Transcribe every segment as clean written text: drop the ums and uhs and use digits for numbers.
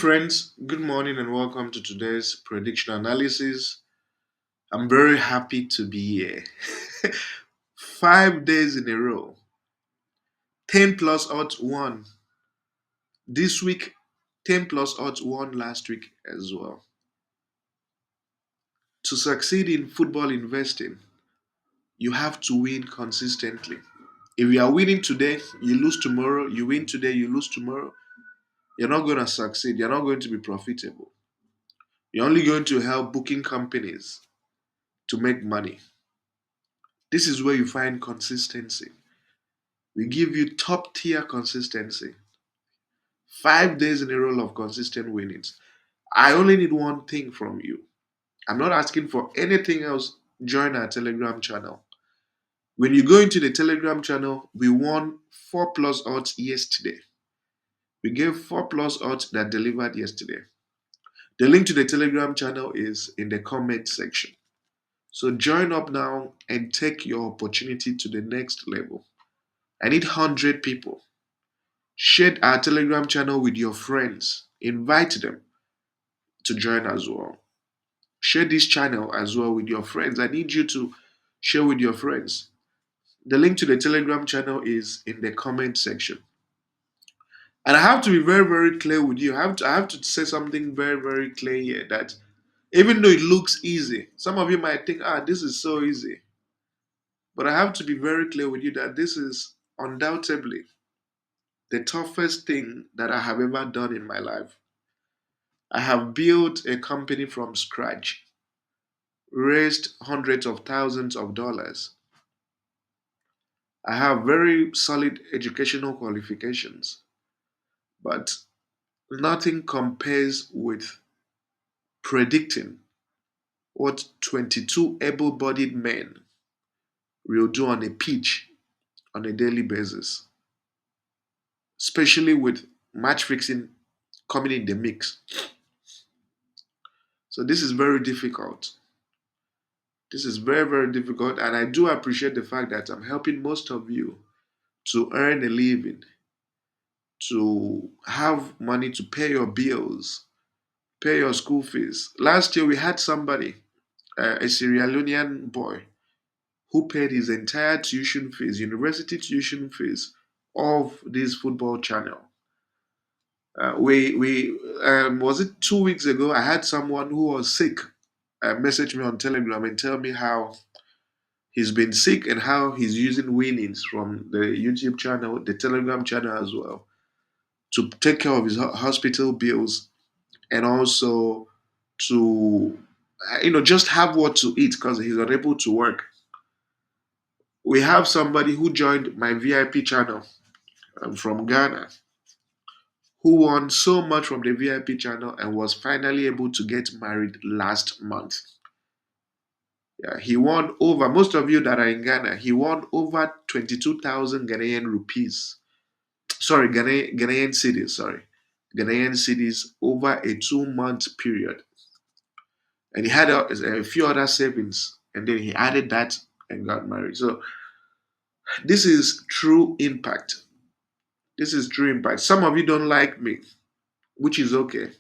Friends, good morning and welcome to today's prediction analysis. I'm very happy to be here. 5 days in a row, 10 plus odds won this week, 10 plus odds won last week as well. To succeed in football investing, you have to win consistently. If you are winning today, you lose tomorrow, you win today, you lose tomorrow, you're not going to succeed. You're not going to be profitable. You're only going to help booking companies to make money. This is where you find consistency. We give you top tier consistency. 5 days in a row of consistent winnings. I only need one thing from you. I'm not asking for anything else. Join our Telegram channel. When you go into the Telegram channel, we won 4 plus odds yesterday. We gave 4 plus odds that delivered yesterday. The link to the Telegram channel is in the comment section. So join up now and take your opportunity to the next level. I need 100 people. Share our Telegram channel with your friends. Invite them to join as well. Share this channel as well with your friends. I need you to share with your friends. The link to the Telegram channel is in the comment section. And I have to be very, very clear with you. I have to say something very, very clear here that even though it looks easy, some of you might think, this is so easy. But I have to be very clear with you that this is undoubtedly the toughest thing that I have ever done in my life. I have built a company from scratch, raised hundreds of thousands of dollars. I have very solid educational qualifications, but nothing compares with predicting what 22 able bodied men will do on a pitch on a daily basis, especially with match fixing coming in the mix. So, this is very difficult. This is very, very difficult, and I do appreciate the fact that I'm helping most of you to earn a living, to have money to pay your bills, pay your school fees. Last year, we had somebody, a Sierra Leonean boy, who paid his entire tuition fees, university tuition fees, of this football channel. We was it 2 weeks ago? I had someone who was sick message me on Telegram and tell me how he's been sick and how he's using winnings from the YouTube channel, the Telegram channel as well, to take care of his hospital bills and also to just have what to eat because he's unable to work. We have somebody who joined my VIP channel from Ghana who won so much from the VIP channel and was finally able to get married last month. Yeah, he won over, most of you that are in Ghana, he won over 22,000 Ghanaian rupees. Sorry, Ghanaian cities, sorry. Ghanaian cities over a 2 month period. And he had a few other savings, and then he added that and got married. So this is true impact. This is true impact. Some of you don't like me, which is okay.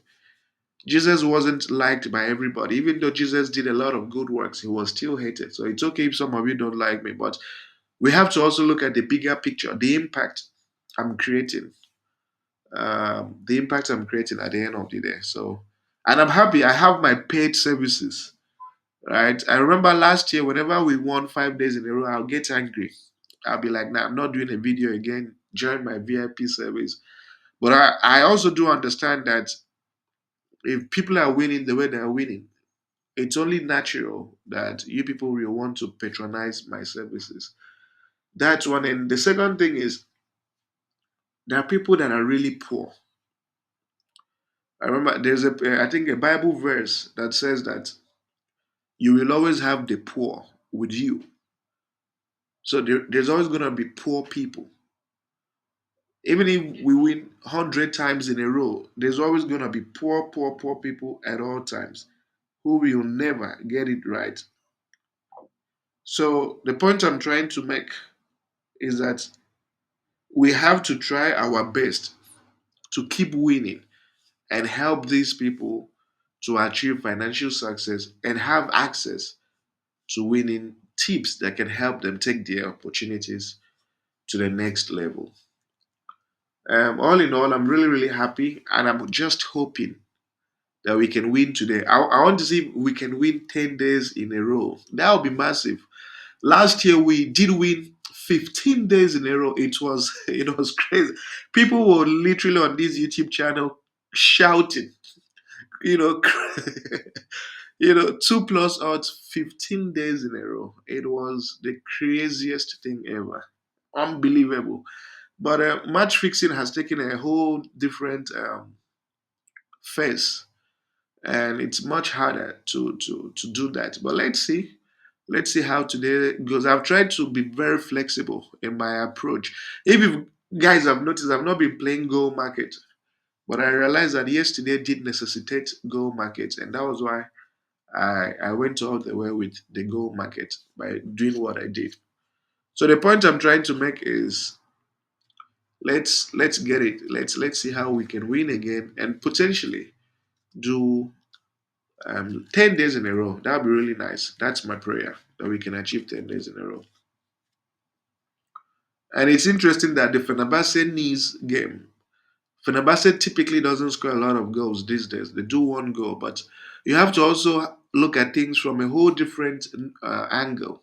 Jesus wasn't liked by everybody. Even though Jesus did a lot of good works, he was still hated. So it's okay if some of you don't like me, but we have to also look at the bigger picture, the impact I'm creating, the impact I'm creating at the end of the day. So, and I'm happy. I have my paid services. Right? I remember last year, whenever we won 5 days in a row, I'll get angry. I'll be like, nah, I'm not doing a video again. Join my VIP service. But I also do understand that if people are winning the way they are winning, it's only natural that you people will want to patronize my services. That's one. And the second thing is, there are people that are really poor. I remember I think, a Bible verse that says that you will always have the poor with you. So there's always going to be poor people. Even if we win 100 times in a row, there's always going to be poor, poor, poor people at all times who will never get it right. So the point I'm trying to make is that we have to try our best to keep winning and help these people to achieve financial success and have access to winning tips that can help them take their opportunities to the next level. All in all, I'm really, really happy, and I'm just hoping that we can win today. I want to see if we can win 10 days in a row. That would be massive. Last year we did win 15 days in a row. It was it was crazy. People were literally on this YouTube channel shouting, you know, two plus odds 15 days in a row. It was the craziest thing ever. Unbelievable. But match fixing has taken a whole different face, and it's much harder to do that. But let's see how today goes. I've tried to be very flexible in my approach. If you guys have noticed, I've not been playing go market, but I realized that yesterday did necessitate go market, and that was why I went all the way with the go market by doing what I did. So the point I'm trying to make is let's get it. Let's see how we can win again and potentially do 10 days in a row. That would be really nice. That's my prayer, that we can achieve 10 days in a row. And it's interesting that the Fenerbahce Nice game, Fenerbahce typically doesn't score a lot of goals these days. They do one goal, but you have to also look at things from a whole different angle,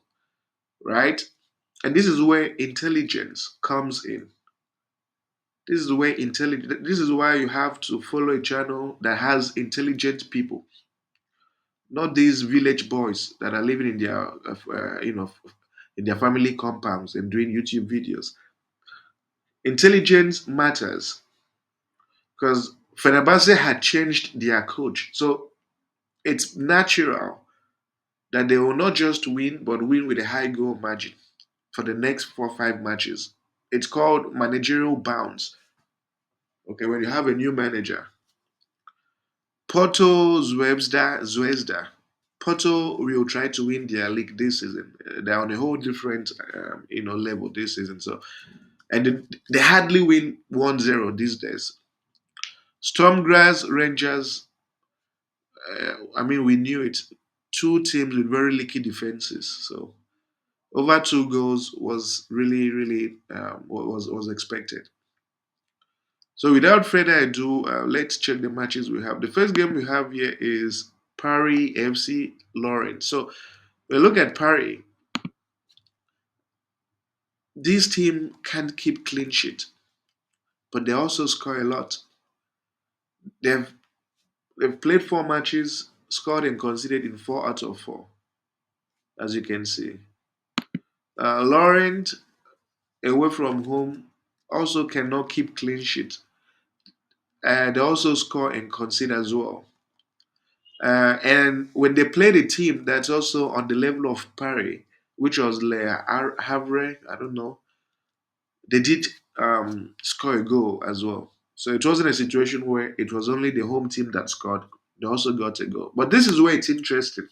right? And this is where intelligence comes in. This is where intelligence. This is why you have to follow a channel that has intelligent people, not these village boys that are living in their in their family compounds and doing YouTube videos. Intelligence matters because Fenerbahce had changed their coach, so it's natural that they will not just win but win with a high goal margin for the next 4 or 5 matches. It's called managerial bounce. Okay, when you have a new manager, Porto, Zvezda. Porto will try to win their league this season. They're on a whole different, level this season. So, and they hardly win 1-0 these days. Stormgrass, Rangers. I mean, we knew it. Two teams with very leaky defenses. So, over 2 goals was really, really was expected. So, without further ado, let's check the matches we have. The first game we have here is Paris FC Lorient. So, we look at Paris. This team can't keep clean sheet, but they also score a lot. They've they've played 4 matches, scored and conceded in 4 out of 4, as you can see. Laurent, away from home, also cannot keep clean sheet. They also score and concede as well. And when they played a team that's also on the level of Paris, which was Le Havre, I don't know, they did score a goal as well. So it wasn't a situation where it was only the home team that scored. They also got a goal. But this is where it's interesting.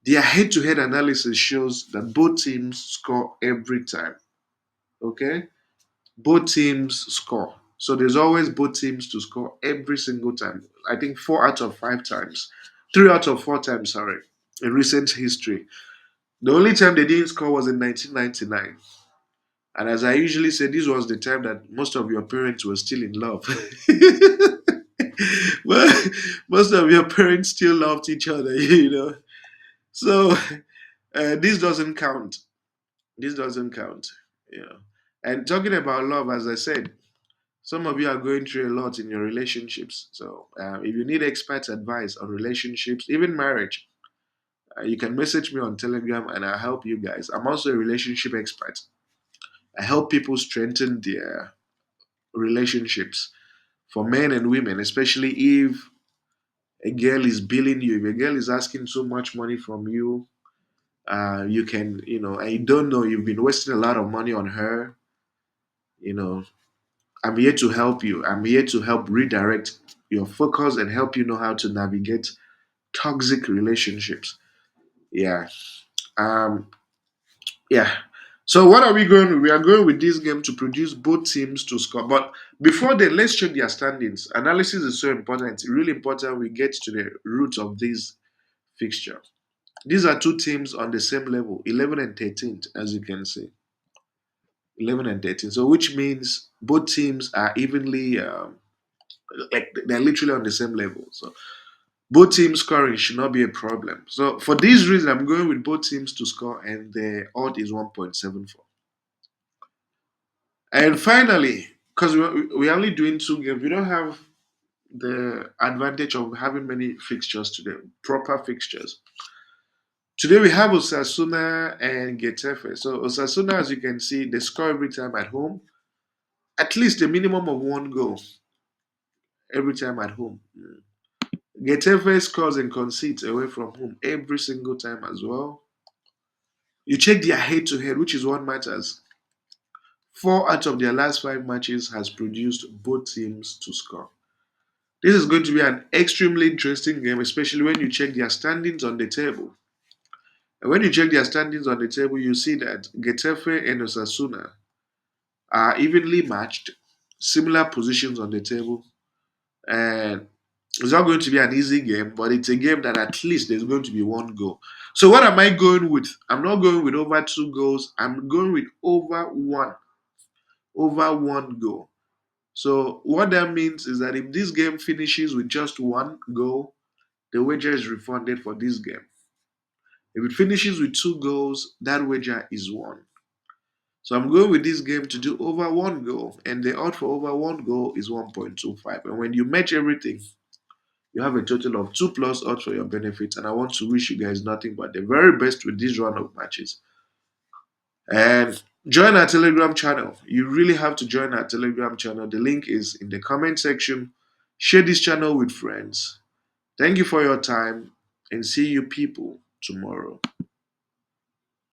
Their head-to-head analysis shows that both teams score every time. Okay, both teams score. So there's always both teams to score every single time. I think 4 out of 5 times, 3 out of 4 times. Sorry, in recent history. The only time they didn't score was in 1999. And as I usually say, this was the time that most of your parents were still in love. Well, most of your parents still loved each other, you know. So this doesn't count. This doesn't count, you know. And talking about love, as I said, some of you are going through a lot in your relationships. So if you need expert advice on relationships, even marriage, you can message me on Telegram and I'll help you guys. I'm also a relationship expert. I help people strengthen their relationships for men and women, especially if a girl is billing you, if a girl is asking so much money from you, you can, I don't know, you've been wasting a lot of money on her, you know, I'm here to help you. I'm here to help redirect your focus and help you know how to navigate toxic relationships. Yeah. Um, yeah. So what are we going with? We are going with this game to produce both teams to score. But before then, let's check their standings. Analysis is so important. It's really important we get to the root of this fixture. These are two teams on the same level, 11 and 13th, as you can see. 11 and 13. So which means both teams are evenly, like they're literally on the same level. So both teams scoring should not be a problem. So for this reason, I'm going with both teams to score, and the odd is 1.74. And finally, because we're only doing two games, we don't have the advantage of having many fixtures today, proper fixtures. Today we have Osasuna and Getafe. So Osasuna, as you can see, they score every time at home, at least a minimum of one goal every time at home. Getafe scores and concedes away from home every single time as well. You check their head-to-head, which is what matters. Four out of their last five matches has produced both teams to score. This is going to be an extremely interesting game, especially when you check their standings on the table. And when you check their standings on the table, you see that Getafe and Osasuna are evenly matched, similar positions on the table. And it's not going to be an easy game, but it's a game that at least there's going to be one goal. So what am I going with? I'm not going with over two goals. I'm going with over one goal. So what that means is that if this game finishes with just one goal, the wager is refunded for this game. If it finishes with two goals, that wager is won. So I'm going with this game to do over one goal, and the odd for over one goal is 1.25. And when you match everything, you have a total of 2 plus odds for your benefit. And I want to wish you guys nothing but the very best with this run of matches. And join our Telegram channel. You really have to join our Telegram channel. The link is in the comment section. Share this channel with friends. Thank you for your time, and see you people tomorrow.